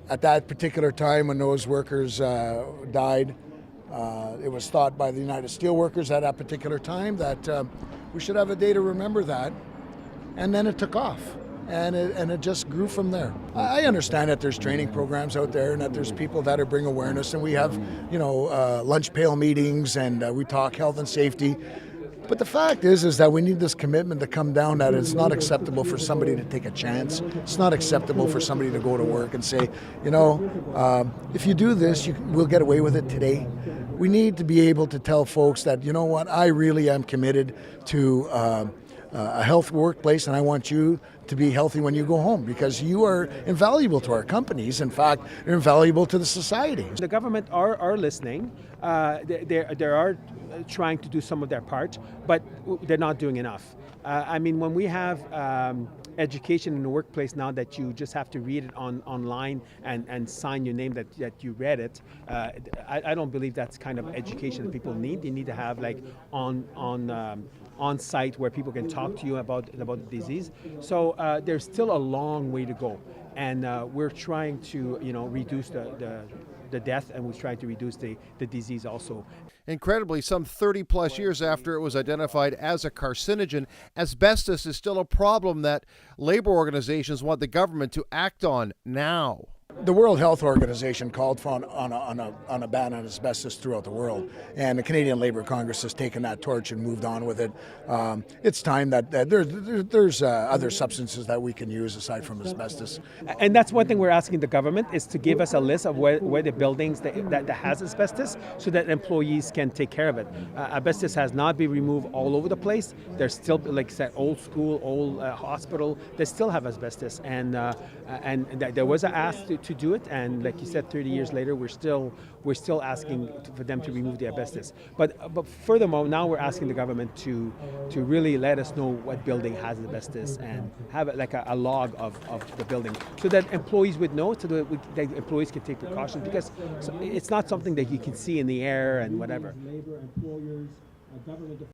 At that particular time when those workers died, it was thought by the United Steelworkers at that particular time that we should have a day to remember that. And then it took off. And it just grew from there. I understand that there's training programs out there and that there's people that are bring awareness, and we have, lunch pail meetings, and we talk health and safety. But the fact is that we need this commitment to come down that it's not acceptable for somebody to take a chance. It's not acceptable for somebody to go to work and say, if you do this, we'll get away with it today. We need to be able to tell folks that, you know what, I really am committed to a healthy workplace, and I want you to be healthy when you go home, because you are invaluable to our companies. In fact, you're invaluable to the society. The government are listening. They are trying to do some of their part, but they're not doing enough. When we have education in the workplace now that you just have to read it online and sign your name that you read it, I don't believe that's kind of education that people need. They need to have on site where people can talk to you about the disease. So there's still a long way to go, and we're trying to reduce the death, and we're trying to reduce the disease also. Incredibly, some 30 plus years after it was identified as a carcinogen, asbestos is still a problem that labor organizations want the government to act on now. The World Health Organization called for on a ban on asbestos throughout the world, and the Canadian Labour Congress has taken that torch and moved on with it. It's time that there's other substances that we can use aside from asbestos. And that's one thing we're asking the government, is to give us a list of where the buildings that has asbestos, so that employees can take care of it. Asbestos has not been removed all over the place. There's still, like I said, old school, old hospital, they still have asbestos, and there was an ask to do it, and like you said, 30 years later, we're still asking for them to remove the asbestos. But furthermore, now we're asking the government to really let us know what building has asbestos and have it like a log of the building, so that employees would know, so that employees can take precautions, because it's not something that you can see in the air and whatever. Labor, employers, government